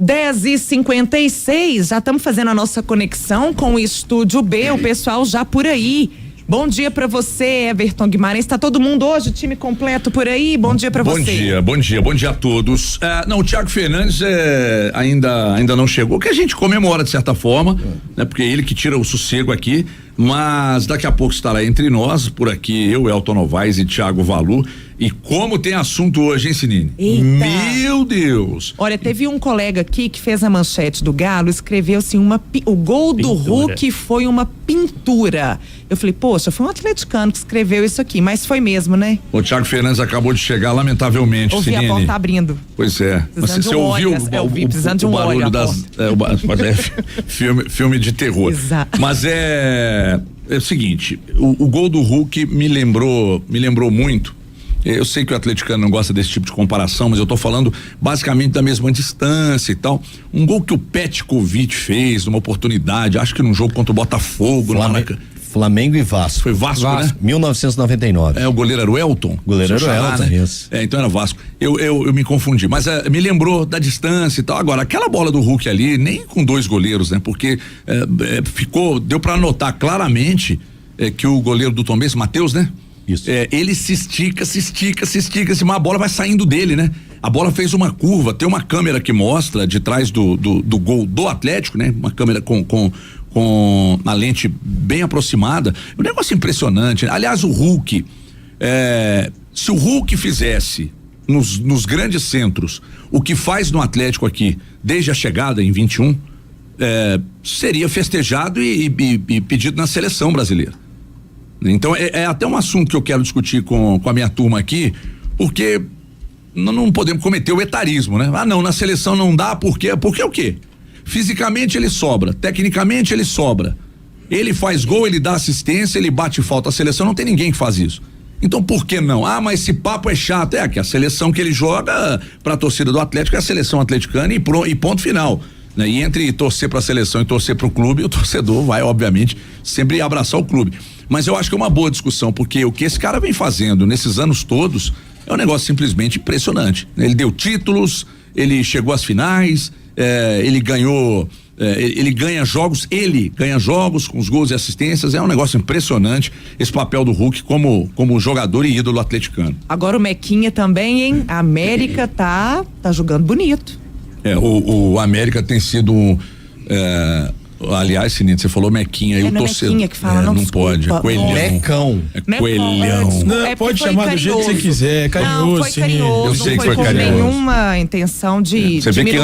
10h56, já estamos fazendo a nossa conexão com o Estúdio B, o pessoal já por aí. Bom dia pra você, Everton Guimarães. Tá todo mundo hoje, o time completo por aí? Bom dia pra você. Bom dia a todos. Não, o Thiago Fernandes ainda não chegou, que a gente comemora de certa forma, né? Porque é ele que tira o sossego aqui, mas daqui a pouco estará entre nós, por aqui, eu, Elton Novaes e Thiago Valu. E como tem assunto hoje, hein, Sinine? Eita. Meu Deus! Olha, teve um colega aqui que fez a manchete do Galo, escreveu assim, o gol do Hulk foi uma pintura. Eu falei, poxa, foi um atleticano que escreveu isso aqui, mas foi mesmo, né? O Thiago Fernandes acabou de chegar, lamentavelmente, Ouvi Sinine. a porta abrindo. Precisando você ouviu precisando de um barulho óleo das... filme de terror. Exato. Mas é o seguinte, o gol do Hulk me lembrou muito. Eu sei que o atleticano não gosta desse tipo de comparação, mas eu tô falando basicamente da mesma distância e tal. Um gol que o Petkovic fez numa oportunidade, acho que num jogo contra o Botafogo. Flamengo e Vasco. Foi Vasco, né? 1999. O goleiro era o Elton? Goleiro era o Elton, né? isso. Então era Vasco. Eu me confundi, mas me lembrou da distância e tal. Agora, aquela bola do Hulk ali, nem com dois goleiros, né? Porque deu pra notar claramente que o goleiro do Tombense, Matheus, né? Isso. Ele se estica, mas a bola vai saindo dele, né? A bola fez uma curva, tem uma câmera que mostra de trás do gol do Atlético, né? Uma câmera com a lente bem aproximada. Um negócio impressionante. Aliás, o Hulk, se o Hulk fizesse nos grandes centros o que faz no Atlético aqui, desde a chegada em 21, seria festejado e pedido na seleção brasileira. Então é até um assunto que eu quero discutir com a minha turma aqui, porque não podemos cometer o etarismo, né? Não, na seleção não dá, porque o quê? Fisicamente ele sobra, tecnicamente ele sobra, ele faz gol, ele dá assistência, ele bate falta. A seleção não tem ninguém que faz isso. Então por que não? Mas esse papo é chato. Que a seleção que ele joga pra torcida do Atlético é a seleção atleticana e ponto final. Né? E entre torcer pra seleção e torcer pro clube, o torcedor vai, obviamente, sempre abraçar o clube. Mas eu acho que é uma boa discussão, porque o que esse cara vem fazendo nesses anos todos é um negócio simplesmente impressionante. Ele deu títulos, ele chegou às finais, ele ganhou, ele ganha jogos com os gols e assistências. É um negócio impressionante esse papel do Hulk como jogador e ídolo atleticano. Agora o Mequinha também, hein? A América tá jogando bonito. O América tem sido aliás, Sinito, você falou Mequinha, eu tô cedo. Mequinha que fala, não pode, é coelhão. Mecão. Coelhão. Não, pode chamar do jeito que você quiser, carinhoso. Não, foi carinhoso, eu sei não que foi com carinhoso. nenhuma intenção de você vê que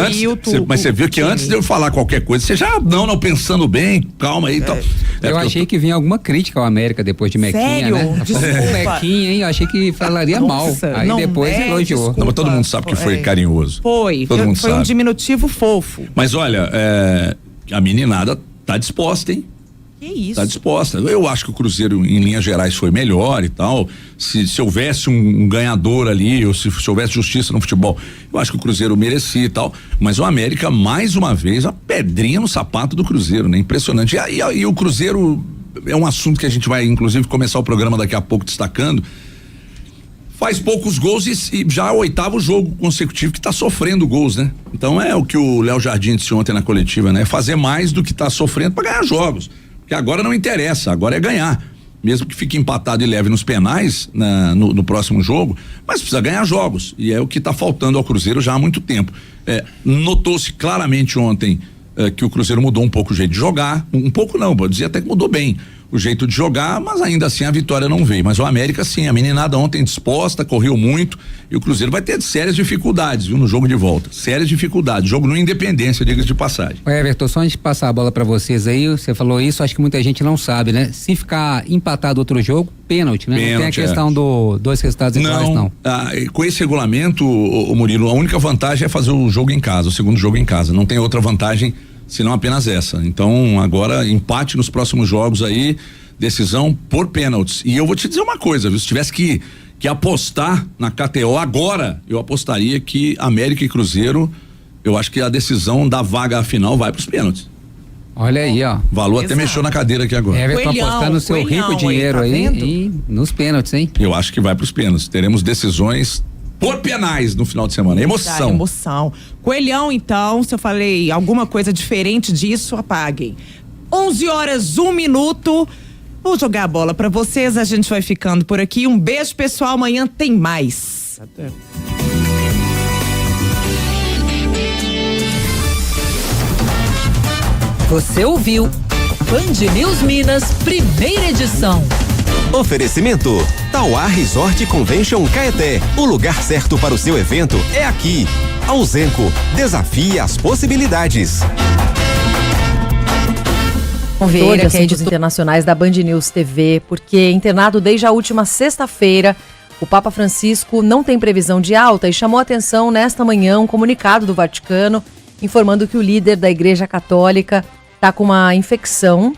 mas você viu que antes de eu falar qualquer coisa, você já, não, pensando bem, calma aí e tal. Eu achei que vinha alguma crítica ao América depois de Mequinha, sério? né? Desculpa. Mequinha, hein? Eu achei que falaria Nossa, mal. Aí depois elogiou. Desculpa. Não, mas todo mundo sabe que foi carinhoso. Foi mundo foi sabe. um diminutivo fofo. Mas olha, a meninada tá disposta, hein? Que isso? Tá disposta. Eu acho que o Cruzeiro, em linhas gerais, foi melhor e tal. Se houvesse um ganhador ali, ou se houvesse justiça no futebol, eu acho que o Cruzeiro merecia e tal. Mas o América, mais uma vez, a pedrinha no sapato do Cruzeiro, né? Impressionante. E o Cruzeiro é um assunto que a gente vai, inclusive, começar o programa daqui a pouco destacando. Faz poucos gols e já é o 8º jogo consecutivo que tá sofrendo gols, né? Então é o que o Léo Jardim disse ontem na coletiva, né? Fazer mais do que tá sofrendo para ganhar jogos. Porque agora não interessa, agora é ganhar. Mesmo que fique empatado e leve nos penais no próximo jogo, mas precisa ganhar jogos. E é o que tá faltando ao Cruzeiro já há muito tempo. Notou-se claramente ontem que o Cruzeiro mudou um pouco o jeito de jogar. Um pouco não, pode dizer até que mudou bem o jeito de jogar, mas ainda assim a vitória não veio. Mas o América sim, a meninada ontem disposta, correu muito, e o Cruzeiro vai ter sérias dificuldades, viu, no jogo de volta. Sérias dificuldades, jogo no Independência, diga-se de passagem. Everton, só antes de passar a bola pra vocês aí, você falou isso, acho que muita gente não sabe, né? Se ficar empatado outro jogo, pênalti, né? Não tem a questão do dois resultados iguais, não. Com esse regulamento, o Murilo, a única vantagem é fazer o jogo em casa, o segundo jogo em casa. Não tem outra vantagem senão apenas essa. Então, agora, empate nos próximos jogos aí, decisão por pênaltis. E eu vou te dizer uma coisa, viu? Se tivesse que apostar na KTO agora, eu apostaria que América e Cruzeiro, eu acho que a decisão da vaga à final vai pros pênaltis. Olha aí, ó. Valor até mexeu na cadeira aqui agora. Everton apostar no seu rico dinheiro aí, e nos pênaltis, hein? Eu acho que vai pros pênaltis. Teremos decisões por penais no final de semana. Emoção. Emoção. Coelhão, então, se eu falei alguma coisa diferente disso, apaguem. 11h01. Vou jogar a bola pra vocês, a gente vai ficando por aqui. Um beijo, pessoal. Amanhã tem mais. Até. Você ouviu Band News Minas, primeira edição. Oferecimento Tauá Resort Convention Caeté. O lugar certo para o seu evento é aqui. Auzenco, desafie as possibilidades. Sobre assuntos internacionais da Band News TV, porque internado desde a última sexta-feira, o Papa Francisco não tem previsão de alta e chamou atenção nesta manhã um comunicado do Vaticano informando que o líder da Igreja Católica está com uma infecção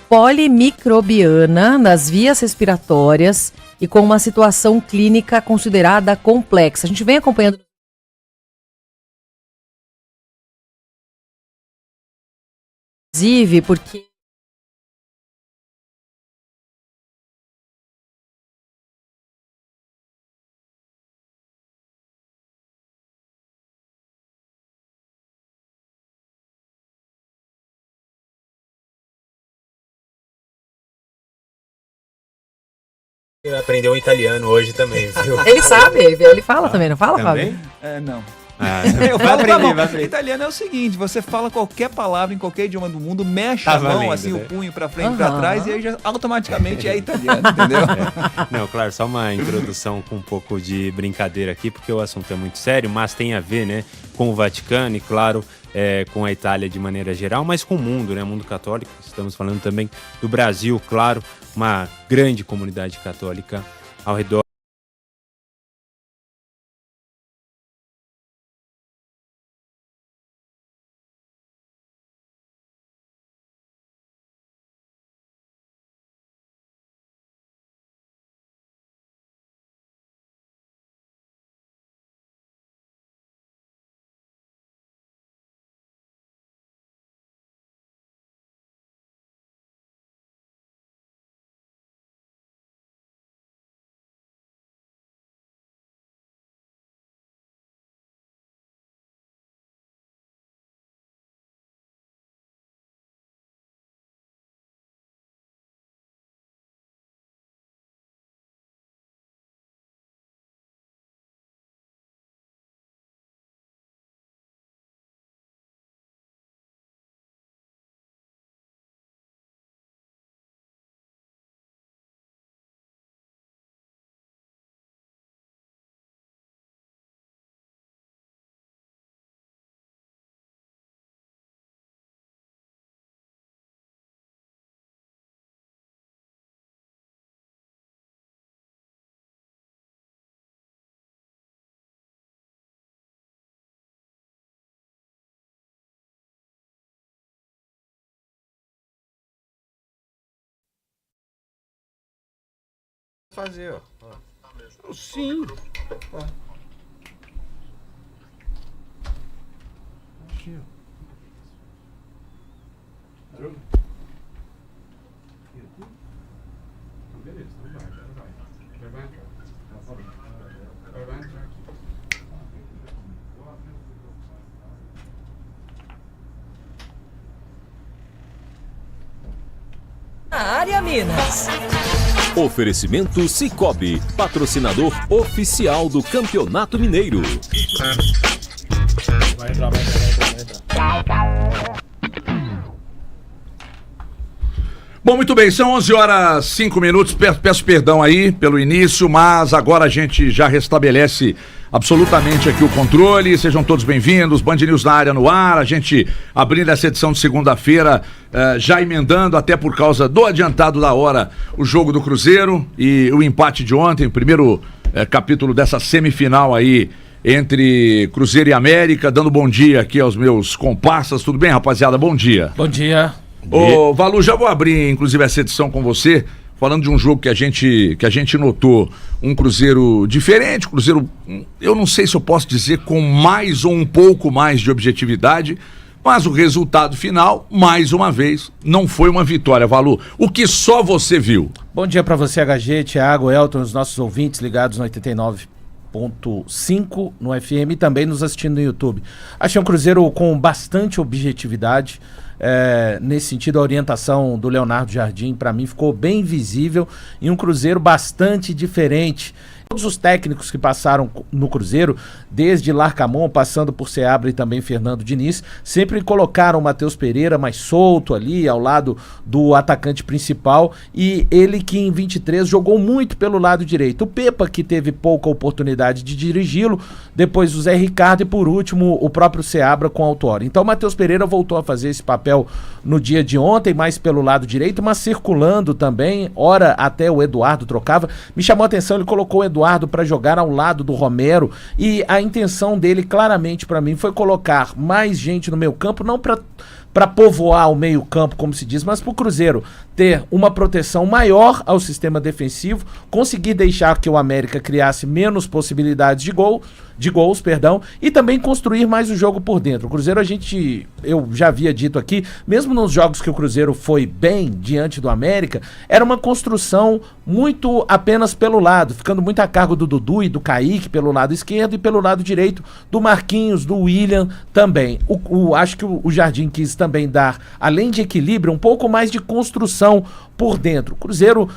polimicrobiana nas vias respiratórias e com uma situação clínica considerada complexa. A gente vem acompanhando inclusive porque aprendeu italiano hoje também, viu? ele sabe, ele fala também, não fala, também? Fábio? Não. Eu falo, tá bom. Italiano é o seguinte, você fala qualquer palavra em qualquer idioma do mundo, mexe a mão, assim, o punho pra frente, pra trás, e aí já automaticamente é italiano, entendeu? Não, claro, só uma introdução com um pouco de brincadeira aqui, porque o assunto é muito sério, mas tem a ver, né, com o Vaticano e, claro, com a Itália de maneira geral, mas com o mundo, né, mundo católico. Estamos falando também do Brasil, claro, uma grande comunidade católica ao redor. Fazer, ó. Sim. Ó. A Área Minas. Oferecimento Cicobi, patrocinador oficial do Campeonato Mineiro. Vai entrar. Bom, muito bem, são 11h05. Peço perdão aí pelo início, mas agora a gente já restabelece absolutamente aqui o controle. Sejam todos bem-vindos, Band News na área no ar, a gente abrindo essa edição de segunda-feira, já emendando até por causa do adiantado da hora o jogo do Cruzeiro e o empate de ontem, o primeiro capítulo dessa semifinal aí entre Cruzeiro e América. Dando bom dia aqui aos meus comparsas, tudo bem, rapaziada? Bom dia. Bom dia. Ô, Valu, já vou abrir inclusive essa edição com você, falando de um jogo que a gente notou, um Cruzeiro diferente, Cruzeiro, eu não sei se eu posso dizer com mais ou um pouco mais de objetividade, mas o resultado final, mais uma vez, não foi uma vitória, Valu. O que só você viu? Bom dia pra você, HG, Thiago, Elton, os nossos ouvintes ligados no 89.9 90.5 no FM e também nos assistindo no YouTube. Achei um Cruzeiro com bastante objetividade. Nesse sentido, a orientação do Leonardo Jardim, para mim, ficou bem visível e um Cruzeiro bastante diferente. Todos os técnicos que passaram no Cruzeiro, desde Larcamon, passando por Seabra e também Fernando Diniz, sempre colocaram o Matheus Pereira mais solto ali, ao lado do atacante principal, e ele que em 23 jogou muito pelo lado direito. O Pepa, que teve pouca oportunidade de dirigi-lo, depois o Zé Ricardo e por último o próprio Seabra com Autuori. Então o Matheus Pereira voltou a fazer esse papel no dia de ontem, mais pelo lado direito, mas circulando também, ora até o Eduardo trocava. Me chamou a atenção, ele colocou o Eduardo para jogar ao lado do Romero e a intenção dele claramente para mim foi colocar mais gente no meio campo, não para povoar o meio campo, como se diz, mas para o Cruzeiro ter uma proteção maior ao sistema defensivo, conseguir deixar que o América criasse menos possibilidades de gols, e também construir mais o jogo por dentro. O Cruzeiro, eu já havia dito aqui, mesmo nos jogos que o Cruzeiro foi bem diante do América, era uma construção muito apenas pelo lado, ficando muito a cargo do Dudu e do Kaique pelo lado esquerdo e pelo lado direito do Marquinhos, do William também. Acho que o Jardim quis também dar, além de equilíbrio, um pouco mais de construção por dentro. O Cruzeiro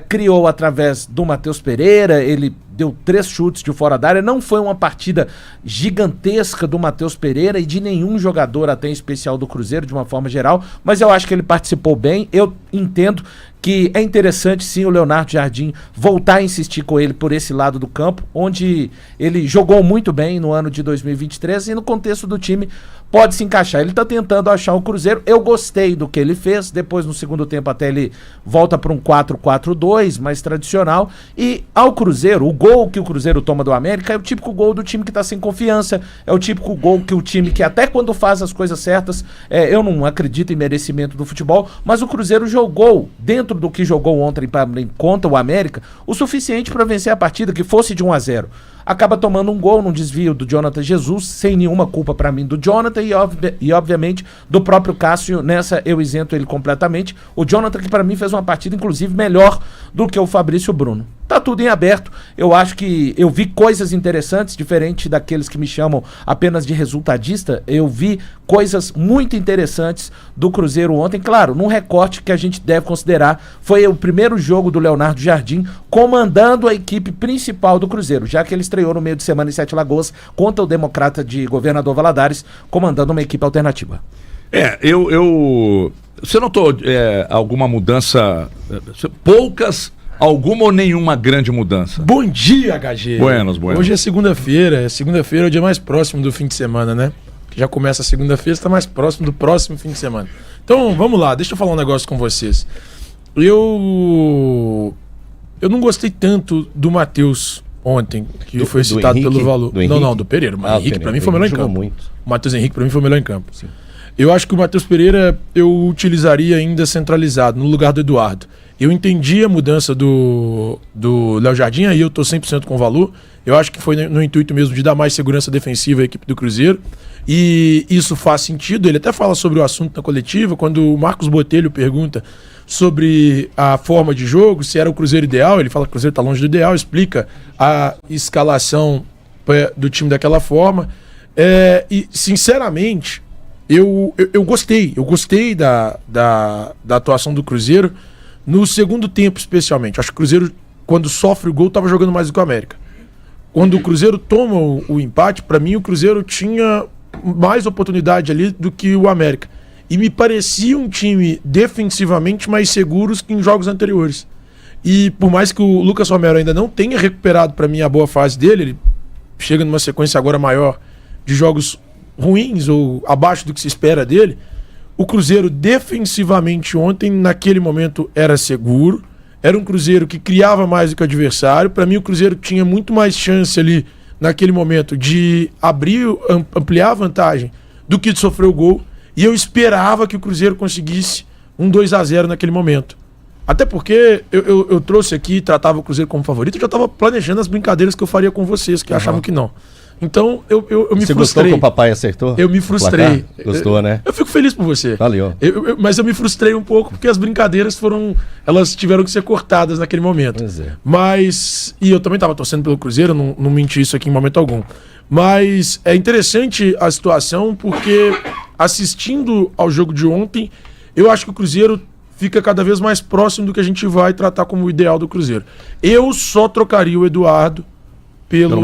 criou através do Matheus Pereira, ele deu 3 chutes de fora da área, não foi uma partida gigantesca do Matheus Pereira e de nenhum jogador até em especial do Cruzeiro, de uma forma geral, mas eu acho que ele participou bem. Eu entendo que é interessante sim o Leonardo Jardim voltar a insistir com ele por esse lado do campo, onde ele jogou muito bem no ano de 2023 e no contexto do time pode se encaixar. Ele tá tentando achar o Cruzeiro, eu gostei do que ele fez, depois no segundo tempo até ele volta para um 4-4-2 mais tradicional, e ao Cruzeiro, o gol que o Cruzeiro toma do América é o típico gol do time que tá sem confiança, é o típico gol que o time que até quando faz as coisas certas, eu não acredito em merecimento do futebol, mas o Cruzeiro jogou dentro do que jogou ontem contra o América, o suficiente para vencer a partida, que fosse de 1-0. Acaba tomando um gol num desvio do Jonathan Jesus, sem nenhuma culpa para mim do Jonathan e obviamente do próprio Cássio. Nessa eu isento ele completamente. O Jonathan que para mim fez uma partida inclusive melhor do que o Fabrício Bruno. Tá tudo em aberto, eu acho que eu vi coisas interessantes, diferente daqueles que me chamam apenas de resultadista, eu vi coisas muito interessantes do Cruzeiro ontem, claro, num recorte que a gente deve considerar, foi o primeiro jogo do Leonardo Jardim comandando a equipe principal do Cruzeiro, já que ele estreou no meio de semana em Sete Lagoas contra o Democrata de Governador Valadares, comandando uma equipe alternativa. Você notou alguma mudança, poucas, alguma ou nenhuma grande mudança? Bom dia, HG. Buenos. Hoje é segunda-feira. Segunda-feira é o dia mais próximo do fim de semana, né? Que já começa a segunda-feira, está mais próximo do próximo fim de semana. Então, vamos lá, deixa eu falar um negócio com vocês. Eu não gostei tanto do Matheus ontem, que foi citado Henrique, pelo valor. Não, do Pereira. O Henrique pra mim foi o melhor em campo. Muito. O Matheus Henrique pra mim foi o melhor em campo. Sim. Eu acho que o Matheus Pereira eu utilizaria ainda centralizado, no lugar do Eduardo. Eu entendi a mudança do Léo Jardim, aí eu tô 100% com o valor. Eu acho que foi no intuito mesmo de dar mais segurança defensiva à equipe do Cruzeiro. E isso faz sentido. Ele até fala sobre o assunto na coletiva, quando o Marcos Botelho pergunta sobre a forma de jogo, se era o Cruzeiro ideal. Ele fala que o Cruzeiro está longe do ideal, explica a escalação do time daquela forma. E, sinceramente, eu gostei da atuação do Cruzeiro no segundo tempo, especialmente. Acho que o Cruzeiro, quando sofre o gol, estava jogando mais do que o América. Quando o Cruzeiro toma o empate, para mim o Cruzeiro tinha mais oportunidade ali do que o América. E me parecia um time defensivamente mais seguros que em jogos anteriores. E por mais que o Lucas Romero ainda não tenha recuperado para mim a boa fase dele, ele chega numa sequência agora maior de jogos ruins ou abaixo do que se espera dele, o Cruzeiro defensivamente ontem, naquele momento, era seguro. Era um Cruzeiro que criava mais do que o adversário. Para mim, o Cruzeiro tinha muito mais chance ali, naquele momento, de ampliar a vantagem do que de sofrer o gol. E eu esperava que o Cruzeiro conseguisse um 2-0 naquele momento. Até porque eu trouxe aqui, tratava o Cruzeiro como favorito, eu já estava planejando as brincadeiras que eu faria com vocês, que achavam que não. Então, eu me frustrei. Você gostou que o papai acertou? Eu me frustrei. Gostou, né? Eu fico feliz por você. Valeu. Mas eu me frustrei um pouco porque as brincadeiras elas tiveram que ser cortadas naquele momento. Pois é. Mas, e eu também estava torcendo pelo Cruzeiro, não menti isso aqui em momento algum. Mas é interessante a situação porque assistindo ao jogo de ontem, eu acho que o Cruzeiro fica cada vez mais próximo do que a gente vai tratar como o ideal do Cruzeiro. Eu só trocaria o Eduardo pelo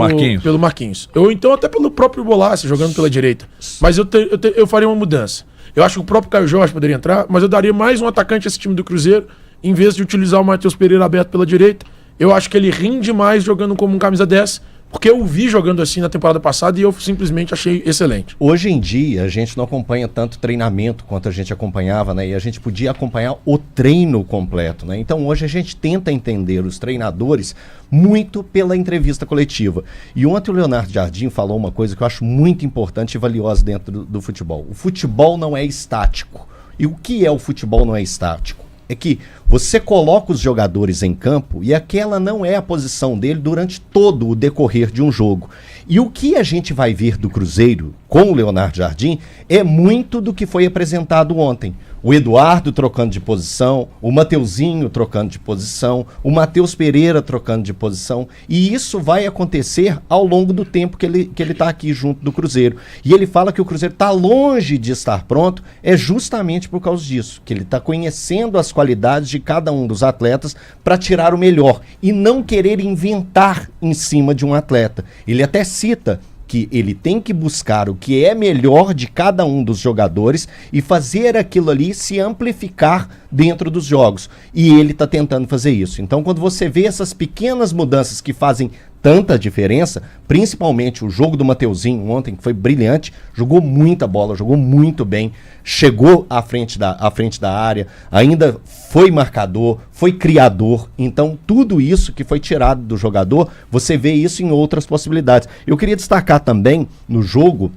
Marquinhos. Ou então até pelo próprio Bolacha, jogando pela direita. Mas eu faria uma mudança. Eu acho que o próprio Caio Jorge poderia entrar, mas eu daria mais um atacante a esse time do Cruzeiro, em vez de utilizar o Matheus Pereira aberto pela direita. Eu acho que ele rende mais jogando como um camisa 10, porque eu o vi jogando assim na temporada passada e eu simplesmente achei excelente. Hoje em dia, a gente não acompanha tanto treinamento quanto a gente acompanhava, né? E a gente podia acompanhar o treino completo, né? Então hoje a gente tenta entender os treinadores muito pela entrevista coletiva. E ontem o Leonardo Jardim falou uma coisa que eu acho muito importante e valiosa dentro do futebol. O futebol não é estático. E o que é o futebol não é estático? É que você coloca os jogadores em campo e aquela não é a posição dele durante todo o decorrer de um jogo. E o que a gente vai ver do Cruzeiro com o Leonardo Jardim é muito do que foi apresentado ontem. O Eduardo trocando de posição, o Mateuzinho trocando de posição, o Matheus Pereira trocando de posição, e isso vai acontecer ao longo do tempo que ele está aqui junto do Cruzeiro. E ele fala que o Cruzeiro está longe de estar pronto, é justamente por causa disso, que ele está conhecendo as qualidades de cada um dos atletas para tirar o melhor e não querer inventar em cima de um atleta. Ele até cita que ele tem que buscar o que é melhor de cada um dos jogadores e fazer aquilo ali se amplificar dentro dos jogos. E ele está tentando fazer isso. Então, quando você vê essas pequenas mudanças que fazem tanta diferença, principalmente o jogo do Mateuzinho ontem, que foi brilhante, jogou muita bola, jogou muito bem, chegou à frente da área, ainda foi marcador, foi criador. Então, tudo isso que foi tirado do jogador, você vê isso em outras possibilidades. Eu queria destacar também no jogo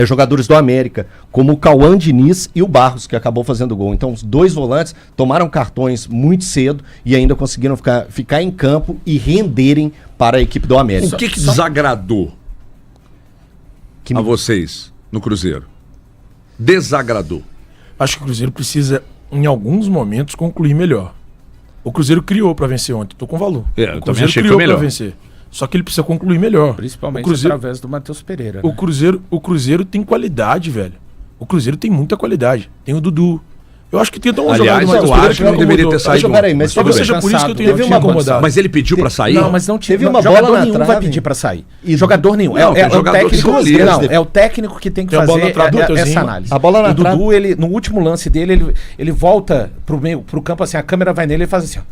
jogadores do América, como o Cauã Diniz e o Barros, que acabou fazendo gol. Então, os dois volantes tomaram cartões muito cedo e ainda conseguiram ficar em campo e renderem para a equipe do América. O que desagradou a vocês no Cruzeiro? Desagradou? Acho que o Cruzeiro precisa, em alguns momentos, concluir melhor. O Cruzeiro criou para vencer ontem. Tô com valor. Eu o Cruzeiro criou para vencer. Só que ele precisa concluir melhor. Principalmente através do Matheus Pereira. Né? O Cruzeiro tem qualidade, velho. O Cruzeiro tem muita qualidade. Tem o Dudu. Eu acho que tem até um jogador do Matheus Pereira que não deveria ter saído. Mas talvez seja por isso que eu tenho me incomodado. Mas ele pediu pra sair? Não, mas não teve uma jogador bola nenhum vai pedir pra sair. Jogador nenhum. É o técnico que tem que fazer essa análise. A bola na trave. O Dudu, no último lance dele, ele volta pro campo assim, a câmera vai nele e faz assim, ó.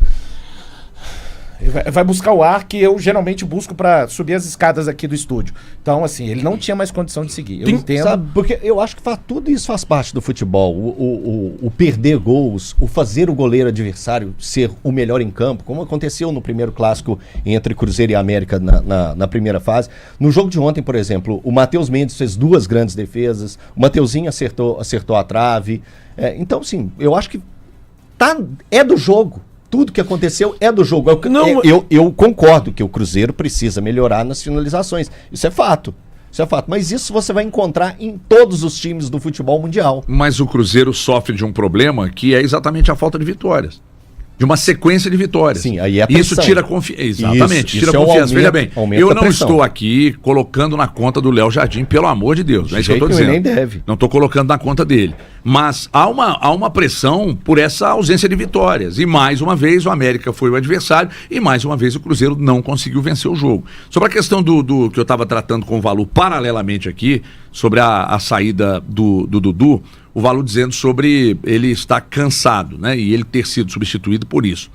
Vai buscar o ar que eu geralmente busco pra subir as escadas aqui do estúdio. Então, assim, ele não tinha mais condição de seguir. Eu entendo. Sabe, porque eu acho que tudo isso faz parte do futebol. O perder gols, o fazer o goleiro adversário ser o melhor em campo, como aconteceu no primeiro clássico entre Cruzeiro e América na primeira fase. No jogo de ontem, por exemplo, o Matheus Mendes fez 2 grandes defesas, o Mateuzinho acertou a trave. Então, sim, eu acho que é do jogo. Tudo que aconteceu é do jogo. Eu concordo que o Cruzeiro precisa melhorar nas finalizações. Isso é fato. Mas isso você vai encontrar em todos os times do futebol mundial. Mas o Cruzeiro sofre de um problema que é exatamente a falta de vitórias. De uma sequência de vitórias. Sim, aí é a pressão. Isso tira confiança. Exatamente, tira confiança. Veja bem, eu não estou aqui colocando na conta do Léo Jardim, pelo amor de Deus. Não é isso que eu estou dizendo. Nem deve. Não estou colocando na conta dele. Mas há uma pressão por essa ausência de vitórias. E mais uma vez o América foi o adversário e mais uma vez o Cruzeiro não conseguiu vencer o jogo. Sobre a questão do que eu estava tratando com o Valu paralelamente aqui, sobre a saída do Dudu, o Valu dizendo sobre ele estar cansado, né? E ele ter sido substituído por isso.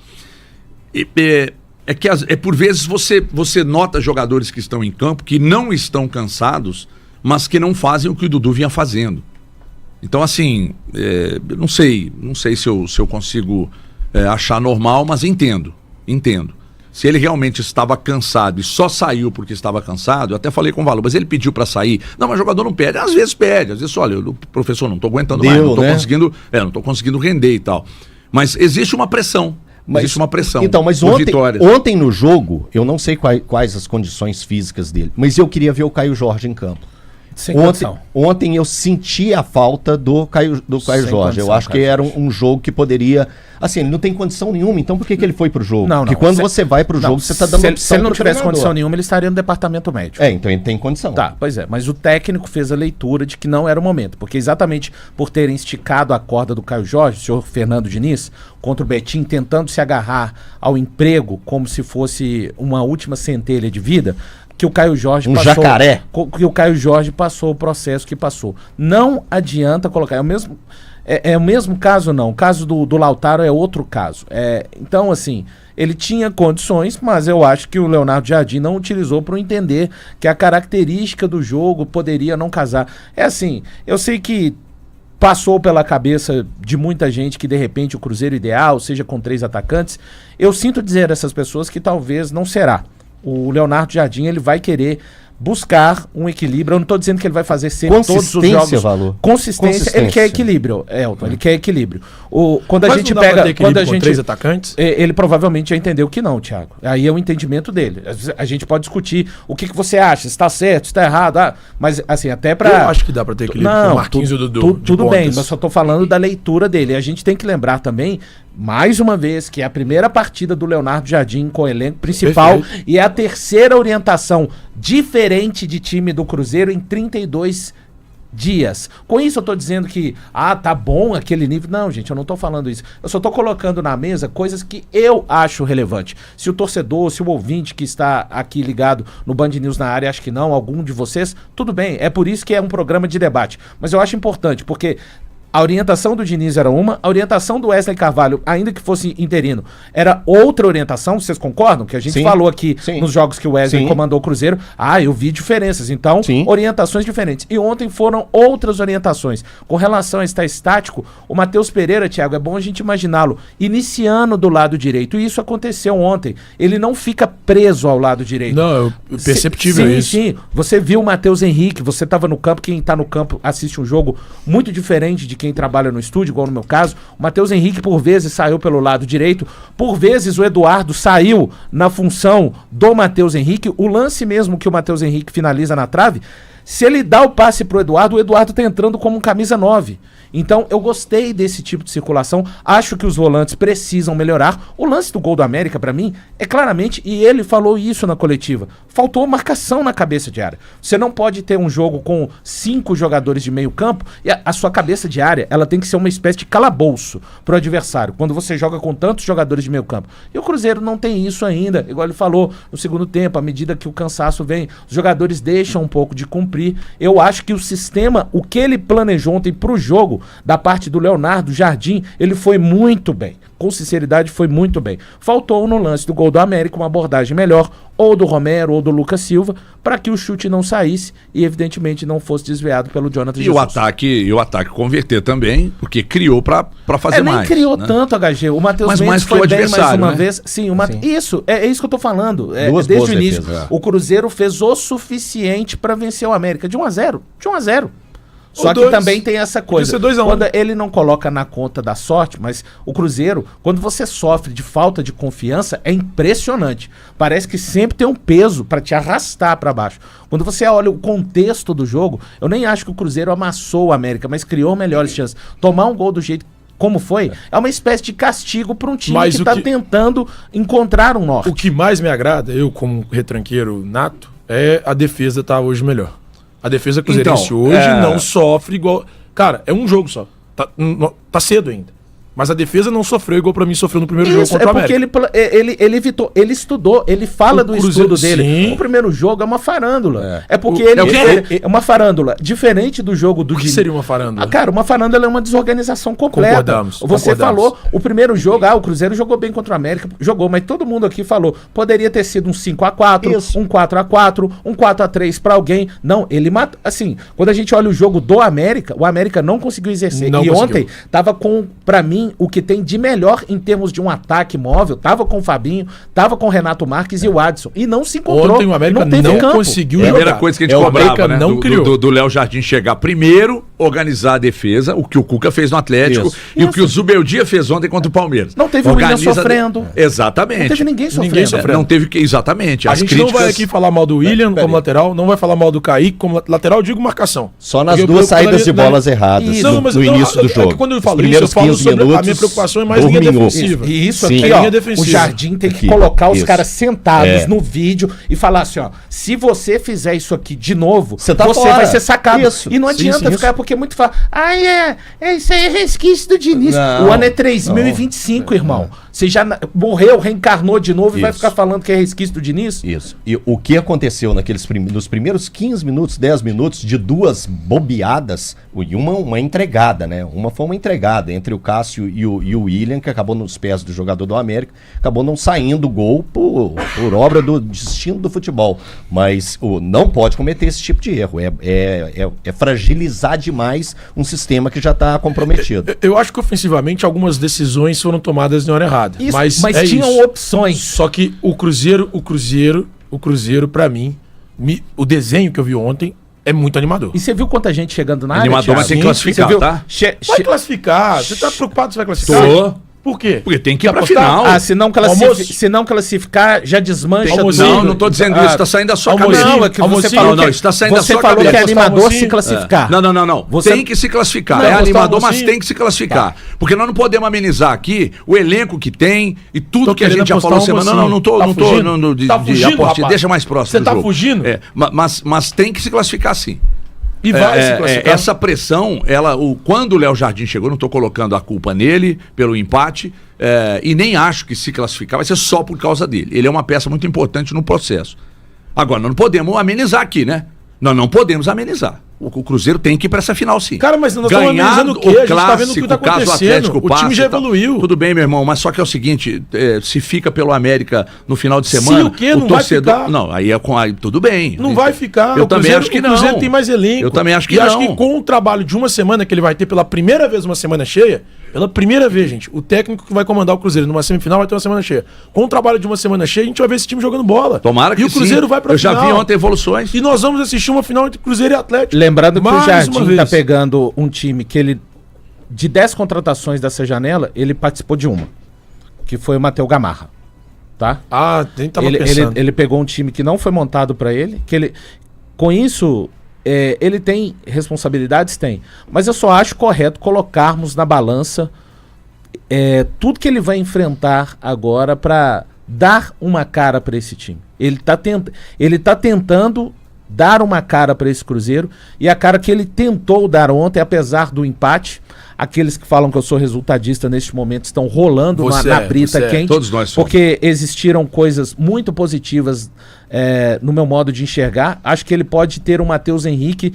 Por vezes você nota jogadores que estão em campo que não estão cansados, mas que não fazem o que o Dudu vinha fazendo. Então, assim, não sei se eu consigo achar normal, mas entendo. Se ele realmente estava cansado e só saiu porque estava cansado, eu até falei com o Valu, mas ele pediu para sair. Não, mas o jogador não pede. Às vezes, olha, professor, não estou aguentando mais, não estou conseguindo render e tal. Mas existe uma pressão. existe uma pressão. Então, mas ontem no jogo, eu não sei quais as condições físicas dele, mas eu queria ver o Caio Jorge em campo. Ontem eu senti a falta do Caio Jorge. Eu acho que era um jogo que poderia... Assim, ele não tem condição nenhuma, então por que ele foi pro jogo? Não, porque quando você vai pro jogo, você tá dando opção. Se ele não tivesse condição nenhuma, ele estaria no departamento médico. Então ele tem condição. Tá, pois é. Mas o técnico fez a leitura de que não era o momento. Porque exatamente por terem esticado a corda do Caio Jorge, o senhor Fernando Diniz, contra o Betim, tentando se agarrar ao emprego como se fosse uma última centelha de vida... que o Caio Jorge jacaré. Que o Caio Jorge passou o processo que passou. Não adianta colocar. É o mesmo caso, não. O caso do Lautaro é outro caso. Então, assim, ele tinha condições, mas eu acho que o Leonardo Jardim não utilizou para entender que a característica do jogo poderia não casar. É assim, eu sei que passou pela cabeça de muita gente que de repente o Cruzeiro ideal seja com 3 atacantes. Eu sinto dizer a essas pessoas que talvez não será. O Leonardo Jardim, ele vai querer buscar um equilíbrio. Eu não estou dizendo que ele vai fazer sempre todos os jogos. Valor. Consistência. Ele quer equilíbrio, Elton. Ele quer equilíbrio. Quando a gente pega... Quando a gente 3 atacantes? Ele provavelmente já entendeu que não, Thiago. Aí é o entendimento dele. A gente pode discutir o que você acha, se está certo, se está errado. Mas, assim, até para... Eu acho que dá para ter equilíbrio com o Marquinhos e o Dudu. Tudo bem, mas só estou falando da leitura dele. A gente tem que lembrar também, mais uma vez, que é a primeira partida do Leonardo Jardim com o elenco principal. Perfeito. E é a terceira orientação diferente de time do Cruzeiro em 32 dias. Com isso eu tô dizendo que, tá bom aquele nível. Não, gente, eu não tô falando isso. Eu só tô colocando na mesa coisas que eu acho relevante. Se o torcedor, se o ouvinte que está aqui ligado no Band News na área, acho que não, algum de vocês, tudo bem. É por isso que é um programa de debate. Mas eu acho importante, porque a orientação do Diniz era uma, a orientação do Wesley Carvalho, ainda que fosse interino, era outra orientação. Vocês concordam? Que a gente falou aqui nos jogos que o Wesley comandou o Cruzeiro. Eu vi diferenças. Então, orientações diferentes. E ontem foram outras orientações. Com relação a estar estático, o Matheus Pereira, Thiago, é bom a gente imaginá-lo iniciando do lado direito. E isso aconteceu ontem. Ele não fica preso ao lado direito. Não, é perceptível isso. Sim. Você viu o Matheus Henrique, você estava no campo, quem está no campo assiste um jogo muito diferente de quem trabalha no estúdio, igual no meu caso. O Matheus Henrique por vezes saiu pelo lado direito, por vezes o Eduardo saiu na função do Matheus Henrique. O lance mesmo que o Matheus Henrique finaliza na trave, se ele dá o passe pro Eduardo, o Eduardo tá entrando como um camisa 9. Então eu gostei desse tipo de circulação, acho que os volantes precisam melhorar. O lance do gol do América pra mim é claramente, e ele falou isso na coletiva, faltou marcação na cabeça de área. Você não pode ter um jogo com 5 jogadores de meio campo e a sua cabeça de área, ela tem que ser uma espécie de calabouço pro adversário, quando você joga com tantos jogadores de meio campo. E o Cruzeiro não tem isso ainda, igual ele falou no segundo tempo, à medida que o cansaço vem, os jogadores deixam um pouco de cumprir. Eu acho que o sistema, o que ele planejou ontem pro jogo, da parte do Leonardo Jardim, ele foi muito bem. Com sinceridade, foi muito bem. Faltou no lance do gol do América uma abordagem melhor, ou do Romero, ou do Lucas Silva, para que o chute não saísse e, evidentemente, não fosse desviado pelo Jonathan Jesus. E o ataque converter também, porque criou para fazer mais. Nem criou tanto, HG. O Matheus Mendes foi bem mais uma vez. Sim, isso, é isso que eu tô falando. Desde o início. O Cruzeiro fez o suficiente para vencer o América. De 1-0. De 1-0. Só que também tem essa coisa, quando ele não coloca na conta da sorte, mas o Cruzeiro, quando você sofre de falta de confiança, é impressionante. Parece que sempre tem um peso para te arrastar para baixo. Quando você olha o contexto do jogo, eu nem acho que o Cruzeiro amassou o América, mas criou melhores chances. Tomar um gol do jeito como foi, é uma espécie de castigo para um time que está tentando encontrar um norte. O que mais me agrada, eu como retranqueiro nato, é a defesa tá hoje melhor. A defesa cruzeirense hoje não sofre igual... Cara, é um jogo só. Tá cedo ainda. Mas a defesa não sofreu igual pra mim sofreu no primeiro jogo contra o América. É porque ele evitou, ele estudou, ele fala do estudo dele. Sim. O primeiro jogo é uma farândula. É porque ele é uma farândula. Diferente do jogo do... O que seria uma farândula? Cara, uma farândula é uma desorganização completa. Você falou, o primeiro jogo, o Cruzeiro jogou bem contra o América, jogou, mas todo mundo aqui falou, poderia ter sido um 5-4, um 4-4, um 4-3 pra alguém. Não, ele matou. Assim, quando a gente olha o jogo do América, o América não conseguiu exercer. Ontem tava com, pra mim, o que tem de melhor em termos de um ataque móvel, tava com o Fabinho, tava com o Renato Marques e o Adson, e não se encontrou. Ontem o América não conseguiu jogar. A primeira coisa que a gente cobrava, né, do Léo Jardim chegar primeiro, organizar a defesa, o que o Cuca fez no Atlético e o que o Zubeldia fez ontem contra o Palmeiras. Não teve ninguém sofrendo. Exatamente. Não teve ninguém sofrendo. Não teve que, exatamente. A gente não vai aqui falar mal do William como lateral, não vai falar mal do Kaique como lateral, eu digo marcação. Só nas duas saídas de bolas erradas no início do jogo. Quando eu falo isso, eu falo sobre a minha preocupação é mais linha defensiva. E isso aqui, ó, o Jardim tem que colocar os caras sentados no vídeo e falar assim, ó, se você fizer isso aqui de novo, você vai ser sacado. E não adianta ficar, porque muito fala, isso aí é resquício do Diniz. O ano é 3025, irmão. Você já morreu, reencarnou de novo e vai ficar falando que é resquício do Diniz? Isso. E o que aconteceu nos primeiros 15 minutos, 10 minutos, de duas bobeadas, e uma entregada, né? Uma foi uma entregada entre o Cássio e o William, que acabou nos pés do jogador do América, acabou não saindo gol por obra do destino do futebol. Mas não pode cometer esse tipo de erro. É fragilizar demais um sistema que já está comprometido. Eu acho que ofensivamente algumas decisões foram tomadas na hora errada. Isso, mas tinham opções. Só que o Cruzeiro pra mim, o desenho que eu vi ontem é muito animador. E você viu quanta gente chegando na área? Animador, mas tem que classificar, tá? Vai classificar. Você tá preocupado se vai classificar? Tô. Por quê? Porque tem que ir pra final. Se não classificar, já desmancha tudo. Não tô dizendo isso, tá saindo da sua cabeça. Não, é que você falou que está saindo da sua cabeça. Você falou que é animador se classificar. Não. Tem que se classificar. É animador, mas tem que se classificar. Porque nós não podemos amenizar aqui o elenco que tem e tudo que a gente já falou semana. Não tô de aposta. Deixa mais próximo. Você tá fugindo? Mas tem que se classificar sim. E vai se classificar. Essa pressão, quando o Léo Jardim chegou, não estou colocando a culpa nele pelo empate, e nem acho que se classificar vai ser só por causa dele. Ele é uma peça muito importante no processo. Agora, nós não podemos amenizar aqui, né? Nós não podemos amenizar. O Cruzeiro tem que ir para essa final, sim. Cara, mas nós estamos amenizando o quê? A gente tá vendo o que tá acontecendo. O time já evoluiu. Tudo bem, meu irmão, mas só que é o seguinte, se fica pelo América no final de semana... Se o quê? Não torcedor... vai ficar? Não, aí tudo bem. Não vai ficar. Eu também acho que não. O Cruzeiro tem mais elenco. Eu também acho que não. E acho que com o trabalho de uma semana que ele vai ter pela primeira vez uma semana cheia, pela primeira vez, gente, o técnico que vai comandar o Cruzeiro numa semifinal vai ter uma semana cheia. Com o trabalho de uma semana cheia, a gente vai ver esse time jogando bola. Tomara que sim. E o Cruzeiro vai pra final. Eu já vi ontem evoluções. E nós vamos assistir uma final entre Cruzeiro e Atlético. Lembrando que o Jardim tá pegando um time que ele, de 10 contratações dessa janela, ele participou de uma, que foi o Matheus Gamarra, tá? Nem tava pensando. Ele pegou um time que não foi montado para ele, com isso, ele tem responsabilidades? Tem. Mas eu só acho correto colocarmos na balança tudo que ele vai enfrentar agora para dar uma cara para esse time. Ele tá tentando dar uma cara para esse Cruzeiro, e a cara que ele tentou dar ontem, apesar do empate, aqueles que falam que eu sou resultadista neste momento estão rolando na brita quente, todos nós somos. Porque existiram coisas muito positivas no meu modo de enxergar. Acho que ele pode ter um Matheus Henrique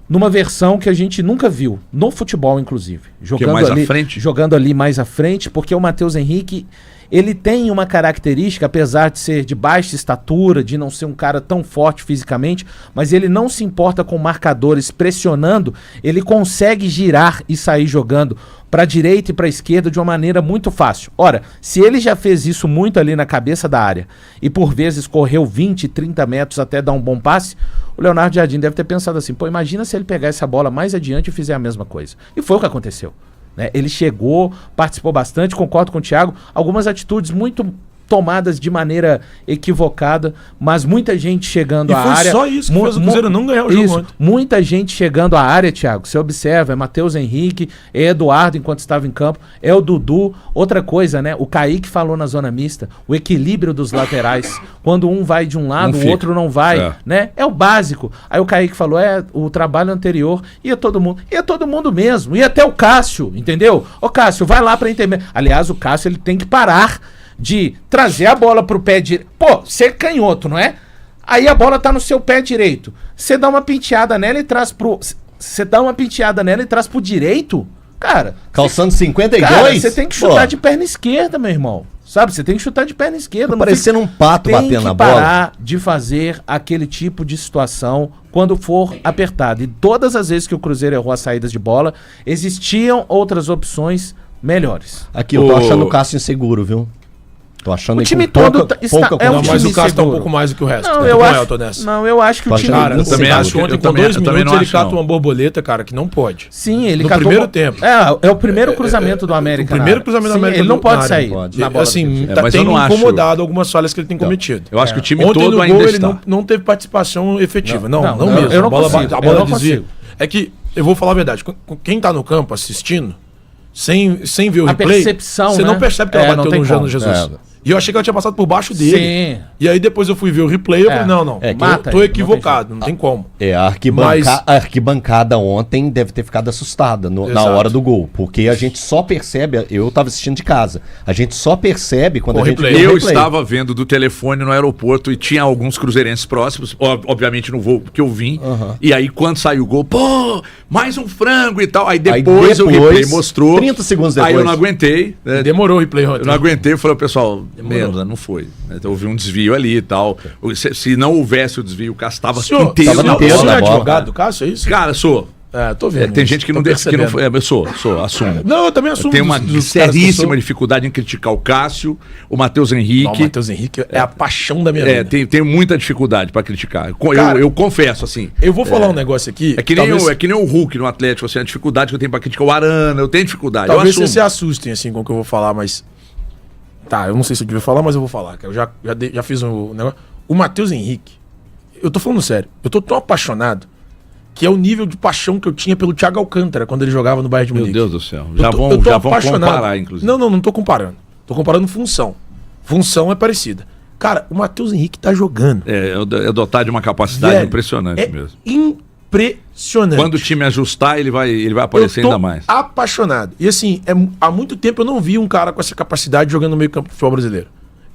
numa versão que a gente nunca viu, no futebol inclusive, jogando ali mais à frente, porque o Matheus Henrique, ele tem uma característica, apesar de ser de baixa estatura, de não ser um cara tão forte fisicamente, mas ele não se importa com marcadores pressionando, ele consegue girar e sair jogando para a direita e para a esquerda de uma maneira muito fácil. Ora, se ele já fez isso muito ali na cabeça da área e por vezes correu 20, 30 metros até dar um bom passe, o Leonardo Jardim deve ter pensado assim, imagina se ele pegar essa bola mais adiante e fizer a mesma coisa. E foi o que aconteceu. Ele chegou, participou bastante, concordo com o Thiago, algumas atitudes muito tomadas de maneira equivocada, mas muita gente chegando à área. E foi só isso que fez o Cruzeiro não ganhar o jogo ontem. Muita gente chegando à área, Thiago, você observa, é Matheus Henrique, é Eduardo enquanto estava em campo, é o Dudu. Outra coisa, né? O Kaique falou na zona mista, o equilíbrio dos laterais. Quando um vai de um lado, o outro não vai, né? É o básico. Aí o Kaique falou, o trabalho anterior, ia todo mundo mesmo, ia até o Cássio, entendeu? Ô Cássio, vai lá pra intermédio. Aliás, o Cássio, ele tem que parar de trazer a bola pro pé direito. Pô, você é canhoto, não é? Aí a bola tá no seu pé direito. Você dá uma penteada nela e traz pro... Você dá uma penteada nela e traz pro direito? Cara... Calçando 52? Cara, você tem que chutar de perna esquerda, meu irmão. Sabe? Você tem que chutar de perna esquerda. Tá parecendo um pato batendo na bola. Tem que parar de fazer aquele tipo de situação quando for apertado. E todas as vezes que o Cruzeiro errou as saídas de bola, existiam outras opções melhores. Aqui, eu tô achando o Cássio inseguro, viu? Tô achando o time todo mas o Cássio tá um pouco mais do que o resto. Não, eu acho que o time... Cara, eu também acho que ontem com 2 minutos ele cata uma borboleta, cara, que não pode. Sim, ele no primeiro tempo. É o primeiro cruzamento do América. O primeiro cruzamento do América. Ele não pode sair. Assim, tem incomodado algumas falhas que ele tem cometido. Eu acho que o time todo ainda ele não teve participação efetiva. Não mesmo. Eu não consigo. A bola desvia. É que, eu vou falar a verdade, quem tá no campo assistindo, sem ver o replay, você não percebe que ela bateu no Jano Jesus. E eu achei que ela tinha passado por baixo dele. Sim. E aí depois eu fui ver o replay e eu falei, não, tô equivocado, não tem como. A arquibancada ontem deve ter ficado assustada na hora do gol, porque a gente só percebe, eu tava assistindo de casa, a gente só percebe quando a gente vê o replay. Eu estava vendo do telefone no aeroporto e tinha alguns cruzeirenses próximos, obviamente no voo que eu vim, e aí quando saiu o gol, pô, mais um frango e tal, aí depois o replay mostrou, 30 segundos depois. Aí eu não aguentei. Demorou o replay ontem. Eu não aguentei, eu falei, pessoal, merda, não foi. Então, houve um desvio ali e tal. Se não houvesse o desvio, o Cássio estava inteiro na bola. Você é advogado do Cássio, é isso? Cara, sou. Tô vendo. Tem gente que não deixa. Eu sou, assumo. Não, eu também assumo. Tem uma seríssima dificuldade em criticar o Cássio, o Matheus Henrique. O Matheus Henrique é a paixão da minha vida. Tem muita dificuldade pra criticar. Eu confesso, assim. Eu vou falar um negócio aqui. É que nem o Hulk no Atlético, assim, a dificuldade que eu tenho pra criticar o Arana, eu tenho dificuldade. Talvez vocês se assustem, assim, com o que eu vou falar, mas. Tá, eu não sei se eu devia falar, mas eu vou falar. Eu já fiz um negócio. O Matheus Henrique, eu tô falando sério, eu tô tão apaixonado que é o nível de paixão que eu tinha pelo Thiago Alcântara quando ele jogava no Bayern de Munique. Meu Deus do céu. Já vão comparar, inclusive. Não tô comparando. Tô comparando função. Função é parecida. Cara, o Matheus Henrique tá jogando. É dotar de uma capacidade impressionante mesmo. Impressionante. Quando o time ajustar, ele vai aparecer ainda mais. Apaixonado. E assim, há muito tempo eu não vi um cara com essa capacidade jogando no meio campo do futebol brasileiro.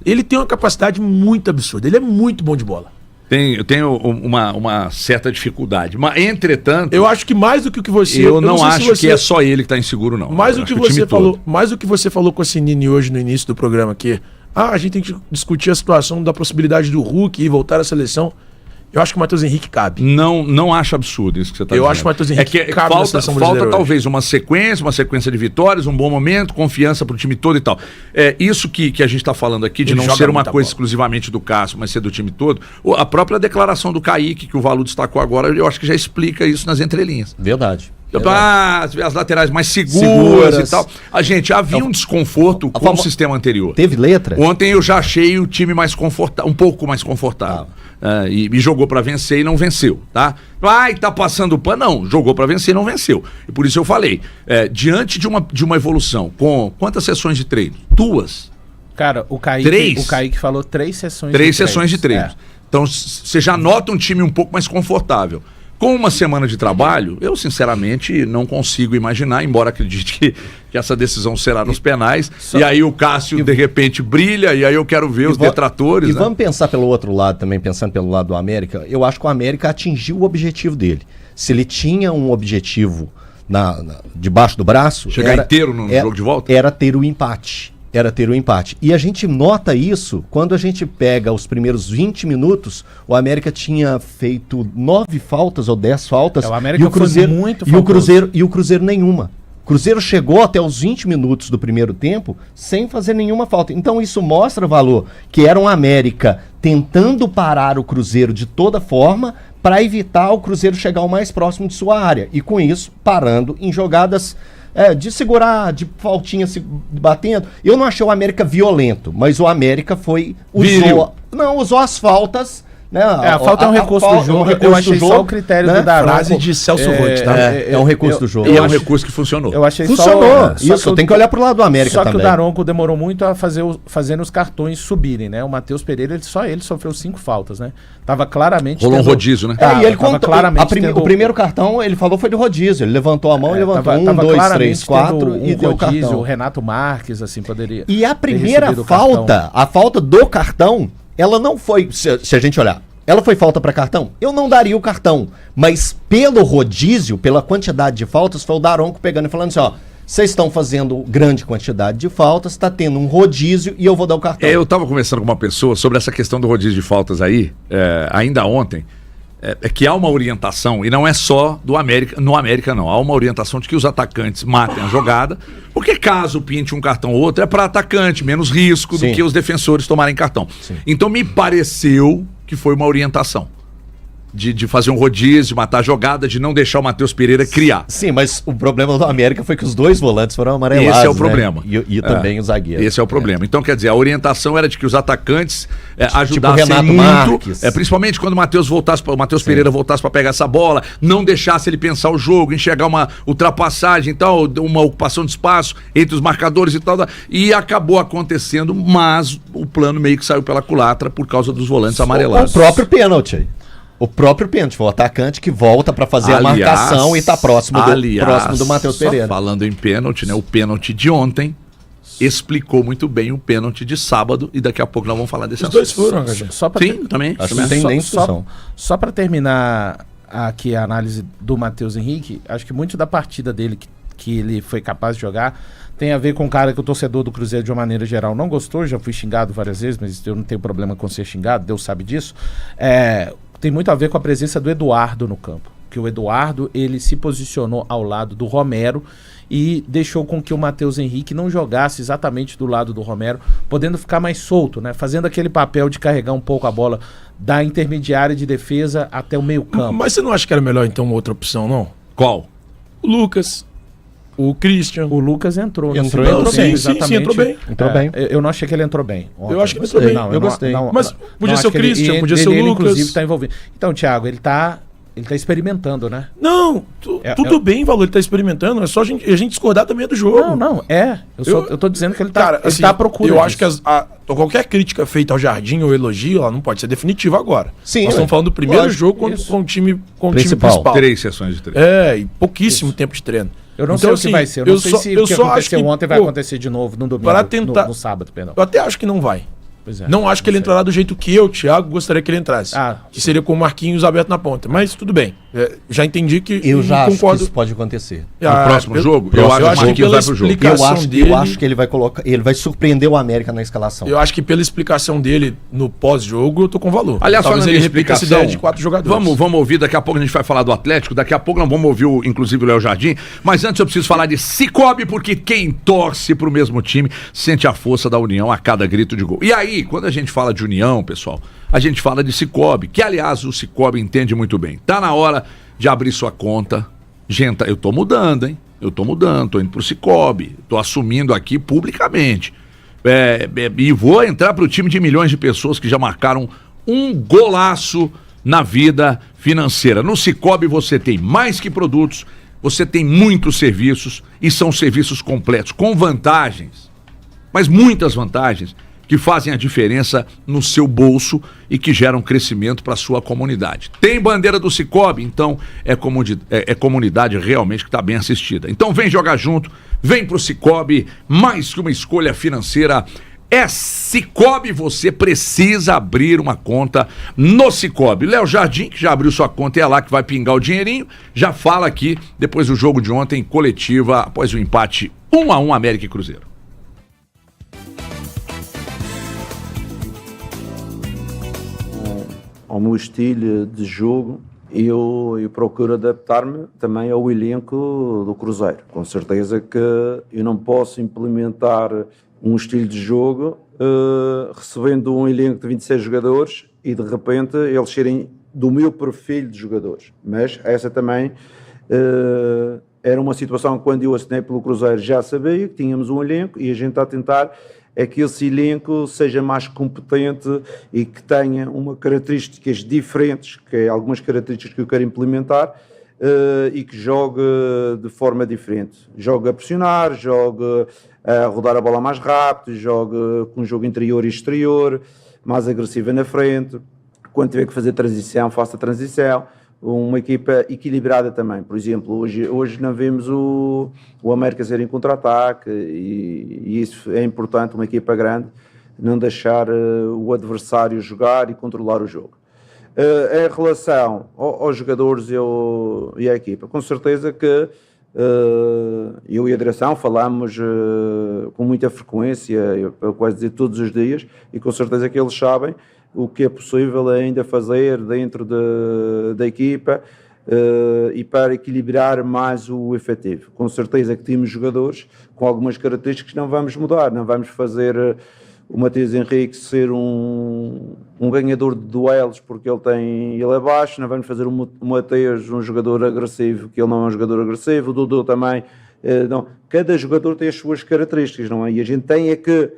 Ele tem uma capacidade muito absurda. Ele é muito bom de bola. Eu tenho uma certa dificuldade. Mas, entretanto. Eu acho que mais do que o que você. Eu não acho que é só ele que tá inseguro, não. Mais do que você falou. Mais do que você falou com a Sinini hoje no início do programa aqui. A gente tem que discutir a situação da possibilidade do Hulk e voltar à seleção. Eu acho que o Matheus Henrique cabe. Não acho absurdo isso que você está dizendo. Eu acho que o Matheus Henrique cabe na seleção brasileira. Falta talvez uma sequência de vitórias, um bom momento, confiança pro time todo e tal. Isso que a gente está falando aqui, de não ser uma coisa exclusivamente do Cássio, mas ser do time todo. A própria declaração do Kaique, que o Valu destacou agora, eu acho que já explica isso nas entrelinhas. Verdade. As laterais mais seguras e tal. Havia um desconforto com o sistema anterior. Teve letra? Ontem eu já achei o time mais confortável, um pouco mais confortável. E jogou pra vencer e não venceu, tá? Tá passando pano. Não, jogou pra vencer e não venceu. E por isso eu falei, diante de uma evolução, com quantas sessões de treino? 2. Cara, o Kaique falou 3 sessões de treino. 3 sessões de treino. Então você já nota um time um pouco mais confortável. Com uma semana de trabalho, eu sinceramente não consigo imaginar, embora acredite que essa decisão será nos penais, e aí o Cássio de repente brilha, e aí eu quero ver os detratores. E vamos pensar pelo outro lado também, pensando pelo lado do América, eu acho que o América atingiu o objetivo dele. Se ele tinha um objetivo debaixo do braço... Chegar inteiro no jogo de volta? Era ter o empate. E a gente nota isso quando a gente pega os primeiros 20 minutos, o América tinha feito 9 faltas ou 10 faltas. O América foi muito e o Cruzeiro nenhuma. O Cruzeiro chegou até os 20 minutos do primeiro tempo sem fazer nenhuma falta. Então isso mostra, Valor, que era um América tentando parar o Cruzeiro de toda forma para evitar o Cruzeiro chegar o mais próximo de sua área. E com isso, parando em jogadas... de segurar, de faltinha batendo. Eu não achei o América violento, mas o América usou as faltas. Né? A falta é um recurso do jogo. Eu achei só o critério do Daronco. Frase de Celso Roth, tá? É um recurso do jogo. E é um recurso que funcionou. Eu achei funcionou. Isso, tem que olhar pro lado do América também. Só que o Daronco demorou muito a fazendo os cartões subirem, né? O Matheus Pereira, ele sofreu 5 faltas, né? Tava claramente... Rolou um rodízio, né? E ele contou, o primeiro cartão, ele falou, foi de rodízio. Ele levantou a mão e levantou 1, 2, 3, 4 e deu o cartão. O Renato Marques, assim, poderia... E a primeira falta, a falta do cartão, ela não foi... Se a gente olhar... Ela foi falta para cartão? Eu não daria o cartão. Mas pelo rodízio, pela quantidade de faltas, foi o Daronco pegando e falando assim, vocês estão fazendo grande quantidade de faltas, tá tendo um rodízio e eu vou dar o cartão. Eu tava conversando com uma pessoa sobre essa questão do rodízio de faltas aí, ainda ontem. que há uma orientação, e não é só do América, no América não, há uma orientação de que os atacantes matem a jogada, porque caso pinte um cartão ou outro, é para atacante, menos risco do que os defensores tomarem cartão. Sim. Então me pareceu que foi uma orientação. De fazer um rodízio, de matar a jogada, de não deixar o Matheus Pereira criar. Sim, mas o problema do América foi que os 2 volantes foram amarelados. Esse é o problema. E também o zagueiro. Esse é o problema. Então, quer dizer, a orientação era de que os atacantes ajudassem Renato muito, Marques. Principalmente quando o Matheus Pereira voltasse para pegar essa bola, não deixasse ele pensar o jogo, enxergar uma ultrapassagem e tal, uma ocupação de espaço entre os marcadores e tal. E acabou acontecendo, mas o plano meio que saiu pela culatra por causa dos volantes amarelados. O próprio pênalti. O próprio pênalti, foi o atacante que volta para fazer a marcação e está próximo do Matheus Pereira. Falando em pênalti, né? O pênalti de ontem explicou muito bem o pênalti de sábado e daqui a pouco nós vamos falar desse assunto. Os 2 foram, Sim, também. Acho que não tem nem discussão. Só para terminar aqui a análise do Matheus Henrique, acho que muito da partida dele que ele foi capaz de jogar tem a ver com o cara que o torcedor do Cruzeiro de uma maneira geral não gostou, já fui xingado várias vezes, mas eu não tenho problema com ser xingado, Deus sabe disso. Tem muito a ver com a presença do Eduardo no campo, que o Eduardo ele se posicionou ao lado do Romero e deixou com que o Matheus Henrique não jogasse exatamente do lado do Romero, podendo ficar mais solto, né? Fazendo aquele papel de carregar um pouco a bola da intermediária de defesa até o meio campo. Mas você não acha que era melhor então uma outra opção, não? Qual? O Lucas, o Christian. O Lucas entrou bem, sim, entrou bem. Entrou bem. Eu não achei que ele entrou bem. Ontem. Eu acho que ele entrou bem. Eu gostei. Mas podia ser o Christian, podia ser o Lucas. Inclusive tá envolvido. Então, Thiago, ele tá experimentando, né? Não, tudo bem, Valor, ele tá experimentando, é só a gente discordar também do jogo. Não, eu tô dizendo que ele tá, cara, assim, tá à procura Eu acho que qualquer crítica feita ao Jardim ou elogio, ela não pode ser definitiva agora. Sim, nós estamos falando do primeiro jogo com o time principal. 3 sessões de treino. E pouquíssimo tempo de treino. Eu não sei o que vai ser. Eu não sei se o que aconteceu ontem vai acontecer de novo no domingo, no sábado, perdão. Eu até acho que não vai. Não acho que ele entrará do jeito que eu, Thiago, gostaria que ele entrasse. Que seria com o Marquinhos aberto na ponta. Mas tudo bem. Já entendi que. Eu já acho que isso pode acontecer. No próximo jogo? Eu acho que pela explicação dele. Eu acho que ele vai colocar. Ele vai surpreender o América na escalação. Eu acho que pela explicação dele no pós-jogo, eu tô com valor. Aliás, talvez ele repita essa ideia de 4 jogadores. Vamos ouvir, daqui a pouco a gente vai falar do Atlético, daqui a pouco nós vamos ouvir, inclusive, o Léo Jardim. Mas antes eu preciso falar de Cicobi, porque quem torce pro mesmo time sente a força da união a cada grito de gol. E aí, quando a gente fala de união, pessoal, a gente fala de Cicobi, que aliás o Cicobi entende muito bem. Tá na hora de abrir sua conta. Gente, eu tô mudando, hein? Tô indo pro Cicobi, tô assumindo aqui publicamente. E vou entrar pro time de milhões de pessoas que já marcaram um golaço na vida financeira. No Cicobi você tem mais que produtos, você tem muitos serviços e são serviços completos, com vantagens, mas muitas vantagens, que fazem a diferença no seu bolso e que geram crescimento para a sua comunidade. Tem bandeira do Cicobi, então é comunidade realmente que está bem assistida. Então vem jogar junto, vem pro Cicobi, mais que uma escolha financeira, é Cicobi, você precisa abrir uma conta no Cicobi. Léo Jardim, que já abriu sua conta, é lá que vai pingar o dinheirinho, já fala aqui, depois do jogo de ontem, coletiva, após o empate 1-1 América e Cruzeiro. Ao meu estilo de jogo, eu procuro adaptar-me também ao elenco do Cruzeiro. Com certeza que eu não posso implementar um estilo de jogo recebendo um elenco de 26 jogadores e de repente eles serem do meu perfil de jogadores. Mas essa também era uma situação que quando eu assinei pelo Cruzeiro já sabia que tínhamos um elenco e a gente está a tentar que esse elenco seja mais competente e que tenha características diferentes, que é algumas características que eu quero implementar, e que jogue de forma diferente. Jogue a pressionar, jogue a rodar a bola mais rápido, jogue com um jogo interior e exterior, mais agressiva na frente. Quando tiver que fazer transição, faça transição. Uma equipa equilibrada também. Por exemplo, hoje não vemos o América ser em contra-ataque e isso é importante, uma equipa grande, não deixar o adversário jogar e controlar o jogo. Em relação aos jogadores e à equipa, com certeza que eu e a direção falamos com muita frequência, eu quase dizer todos os dias, e com certeza que eles sabem o que é possível ainda fazer dentro da equipa e para equilibrar mais o efetivo. Com certeza que temos jogadores com algumas características que não vamos mudar, não vamos fazer o Matheus Henrique ser um ganhador de duelos porque ele é baixo, não vamos fazer o Matheus um jogador agressivo, que ele não é um jogador agressivo, o Dudu também, não. Cada jogador tem as suas características, não é? E a gente tem que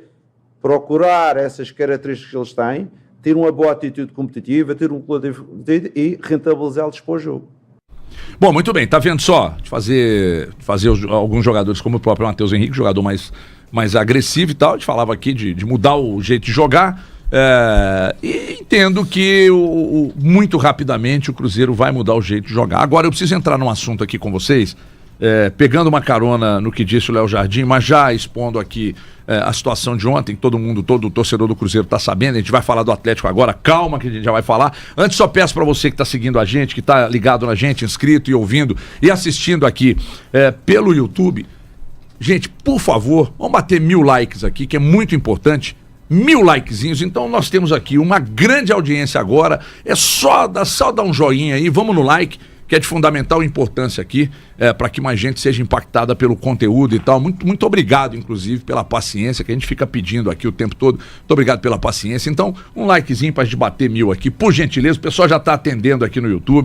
procurar essas características que eles têm, ter uma boa atitude competitiva, ter um coletivo e rentabilizá-los para o jogo. Bom, muito bem, tá vendo só? De fazer alguns jogadores como o próprio Matheus Henrique, jogador mais agressivo e tal, a gente falava aqui de mudar o jeito de jogar, e entendo que muito rapidamente o Cruzeiro vai mudar o jeito de jogar. Agora eu preciso entrar num assunto aqui com vocês, pegando uma carona no que disse o Léo Jardim, mas já expondo aqui a situação de ontem, todo o torcedor do Cruzeiro está sabendo. A gente vai falar do Atlético agora, calma que a gente já vai falar. Antes só peço para você que está seguindo a gente, que está ligado na gente, inscrito e ouvindo e assistindo aqui pelo YouTube, gente, por favor, vamos bater 1000 likes aqui, que é muito importante. 1000 likezinhos, então nós temos aqui uma grande audiência agora, é só dar um joinha aí, vamos no like, que é de fundamental importância aqui, para que mais gente seja impactada pelo conteúdo e tal. Muito obrigado, inclusive, pela paciência que a gente fica pedindo aqui o tempo todo. Muito obrigado pela paciência. Então, um likezinho para a gente bater 1000 aqui, por gentileza. O pessoal já está atendendo aqui no YouTube.